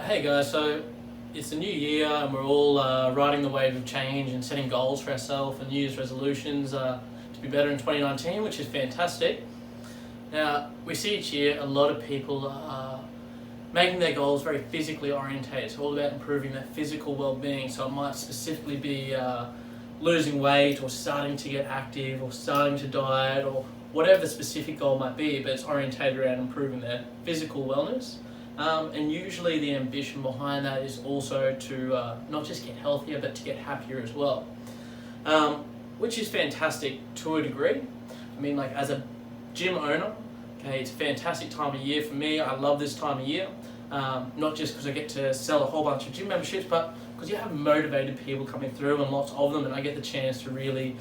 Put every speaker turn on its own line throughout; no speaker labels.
Hey guys, so it's a new year and we're all riding the wave of change and setting goals for ourselves and New Year's resolutions to be better in 2019, which is fantastic. Now, we see each year a lot of people making their goals very physically orientated. It's all about improving their physical well-being, so it might specifically be losing weight or starting to get active or starting to diet or whatever the specific goal might be, but it's orientated around improving their physical wellness. And usually the ambition behind that is also to not just get healthier, but to get happier as well, which is fantastic to a degree. I mean, like as a gym owner, okay, it's a fantastic time of year for me. I love this time of year, not just because I get to sell a whole bunch of gym memberships, but because you have motivated people coming through and lots of them, and I get the chance to really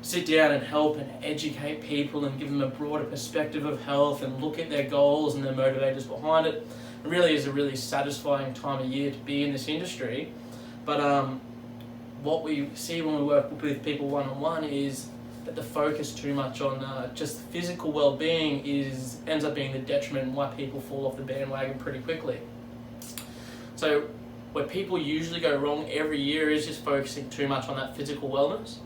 sit down and help and educate people and give them a broader perspective of health and look at their goals and their motivators behind it. It really is a really satisfying time of year to be in this industry. But what we see when we work with people one-on-one is that the focus too much on just physical well-being ends up being the detriment and why people fall off the bandwagon pretty quickly. So where people usually go wrong every year is just focusing too much on that physical wellness,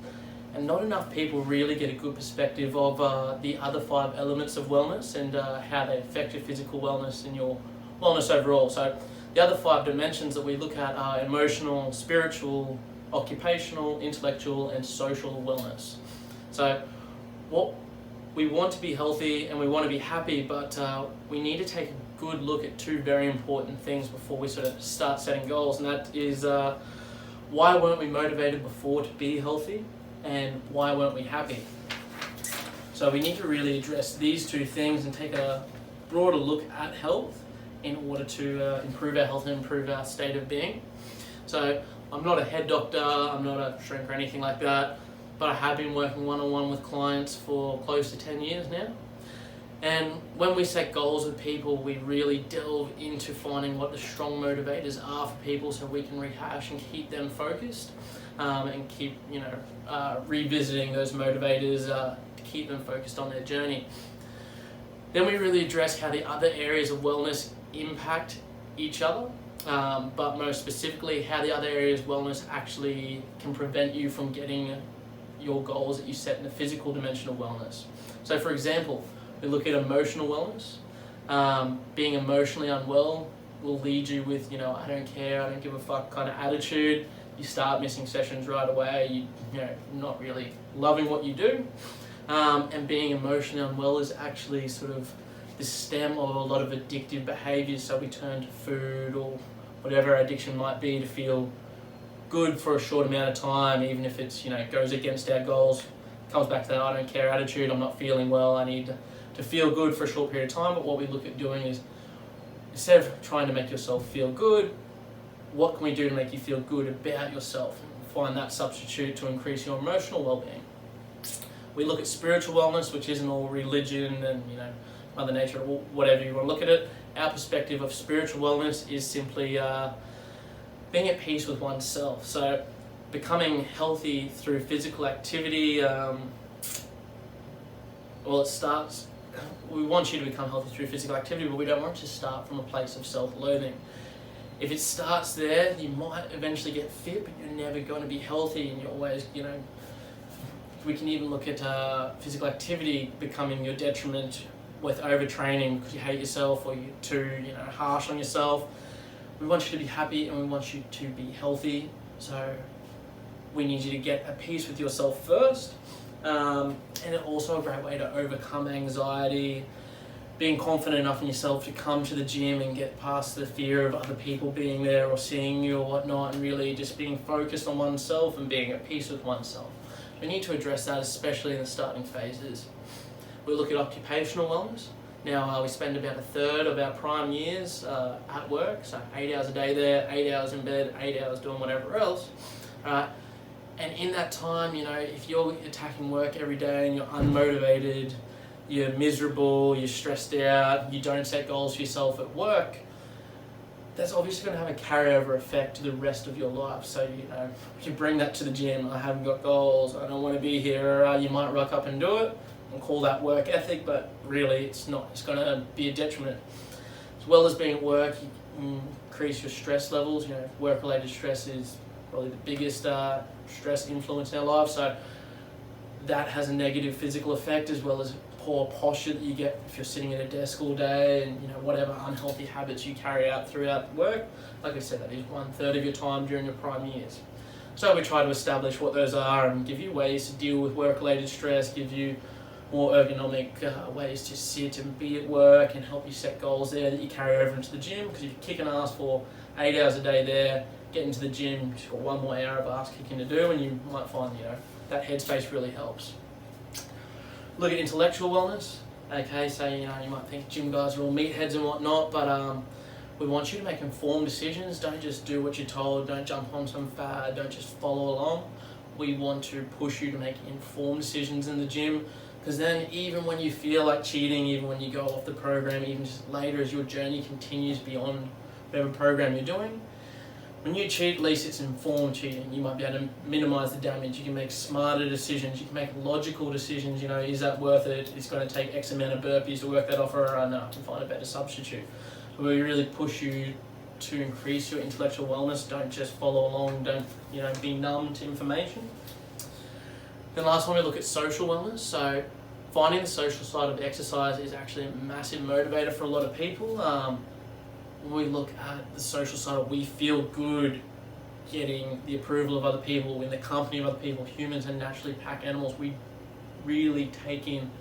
and not enough people really get a good perspective of the other 5 elements of wellness and how they affect your physical wellness and your wellness overall. So the other 5 dimensions that we look at are emotional, spiritual, occupational, intellectual, and social wellness. So what we want to be healthy and we want to be happy, but we need to take a good look at 2 very important things before we sort of start setting goals, and that is why weren't we motivated before to be healthy, and why weren't we happy? So we need to really address these 2 things and take a broader look at health in order to improve our health and improve our state of being. So I'm not a head doctor, I'm not a shrink or anything like that, but I have been working one-on-one with clients for close to 10 years now. And when we set goals with people, we really delve into finding what the strong motivators are for people so we can rehash and keep them focused and keep revisiting those motivators to keep them focused on their journey. Then we really address how the other areas of wellness impact each other, but most specifically how the other areas of wellness actually can prevent you from getting your goals that you set in the physical dimension of wellness. So for example, we look at emotional wellness. Being emotionally unwell will lead you with, I don't care, I don't give a fuck kind of attitude. You start missing sessions right away, you're not really loving what you do. And being emotionally unwell is actually sort of the stem of a lot of addictive behaviours, so we turn to food or whatever our addiction might be to feel good for a short amount of time, even if it's, goes against our goals. It comes back to that I don't care attitude, I'm not feeling well, I need to feel good for a short period of time. But what we look at doing is, instead of trying to make yourself feel good, what can we do to make you feel good about yourself? Find that substitute to increase your emotional well-being. We look at spiritual wellness, which isn't all religion and, Mother Nature, or whatever you want to look at it. Our perspective of spiritual wellness is simply being at peace with oneself. So becoming healthy through physical activity, we want you to become healthy through physical activity, but we don't want you to start from a place of self-loathing. If it starts there, you might eventually get fit, but you're never going to be healthy, and you're always, we can even look at physical activity becoming your detriment with overtraining because you hate yourself or you're too, harsh on yourself. We want you to be happy and we want you to be healthy. So we need you to get at peace with yourself first. And it's also a great way to overcome anxiety, being confident enough in yourself to come to the gym and get past the fear of other people being there or seeing you or whatnot, and really just being focused on oneself and being at peace with oneself. We need to address that, especially in the starting phases. We look at occupational wellness. Now we spend about a third of our prime years at work, so 8 hours a day there, 8 hours in bed, 8 hours doing whatever else. And in that time, if you're attacking work every day and you're unmotivated, you're miserable, you're stressed out, you don't set goals for yourself at work, that's obviously going to have a carryover effect to the rest of your life. So, if you bring that to the gym, I haven't got goals, I don't want to be here, you might rock up and do it and call that work ethic, but really it's not. It's going to be a detriment. As well as being at work, you increase your stress levels. Work-related stress is probably the biggest stress influence in our life. So that has a negative physical effect, as well as poor posture that you get if you're sitting at a desk all day, and whatever unhealthy habits you carry out throughout work. Like I said, that is 1/3 of your time during your prime years. So we try to establish what those are and give you ways to deal with work-related stress, give you more ergonomic ways to sit and be at work, and help you set goals there that you carry over into the gym. Because if you're kicking ass for 8 hours a day there, getting to the gym, you've just got 1 more hour of ass kicking to do, and you might find that headspace really helps. Look at intellectual wellness. Okay, so you might think gym guys are all meatheads and whatnot, but we want you to make informed decisions. Don't just do what you're told. Don't jump on some fad. Don't just follow along. We want to push you to make informed decisions in the gym, because then even when you feel like cheating, even when you go off the program, even just later as your journey continues beyond whatever program you're doing, when you cheat, at least it's informed cheating. You might be able to minimise the damage. You can make smarter decisions. You can make logical decisions. Is that worth it? It's going to take X amount of burpees to work that off, or no, I can find a better substitute. We really push you to increase your intellectual wellness. Don't just follow along. Don't be numb to information. Then last one, we look at social wellness. So finding the social side of exercise is actually a massive motivator for a lot of people. When we look at the social side, we feel good getting the approval of other people, in the company of other people. Humans are naturally pack animals. We really take in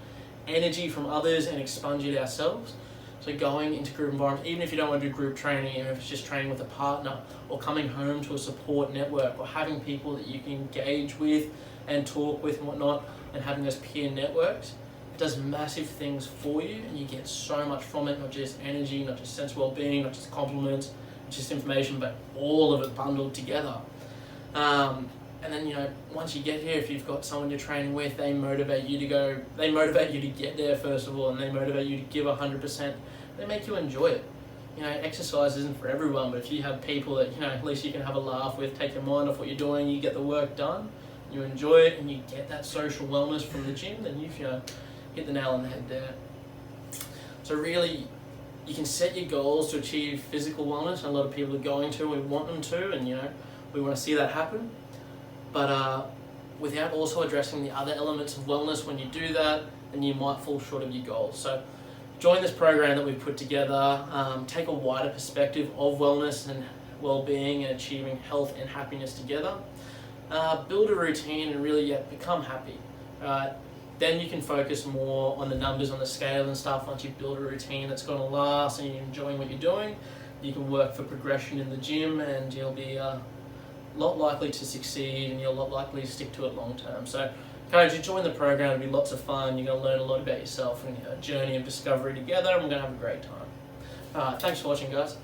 energy from others and expunge it ourselves. So going into group environments, even if you don't want to do group training, even if it's just training with a partner, or coming home to a support network, or having people that you can engage with and talk with and whatnot, and having those peer networks, it does massive things for you, and you get so much from it. Not just energy, not just sense of well-being, not just compliments, not just information, but all of it bundled together. And then once you get here, if you've got someone you're training with, they motivate you to go. They motivate you to get there first of all, and they motivate you to give 100%. They make you enjoy it. Exercise isn't for everyone, but if you have people that at least you can have a laugh with, take your mind off what you're doing, you get the work done, you enjoy it, and you get that social wellness from the gym, then you've hit the nail on the head there. So really, you can set your goals to achieve physical wellness, and a lot of people are going to. We want them to, and we want to see that happen. But without also addressing the other elements of wellness, when you do that, then you might fall short of your goals. So join this program that we've put together. Take a wider perspective of wellness and well-being and achieving health and happiness together. Build a routine and really become happy. Then you can focus more on the numbers on the scale and stuff. Once you build a routine that's going to last and you're enjoying what you're doing, you can work for progression in the gym, and you'll be a lot likely to succeed, and you're a lot likely to stick to it long term. So encourage you to join the program. It'll be lots of fun. You're going to learn a lot about yourself and a journey of discovery together, and we're going to have a great time. Thanks for watching, guys.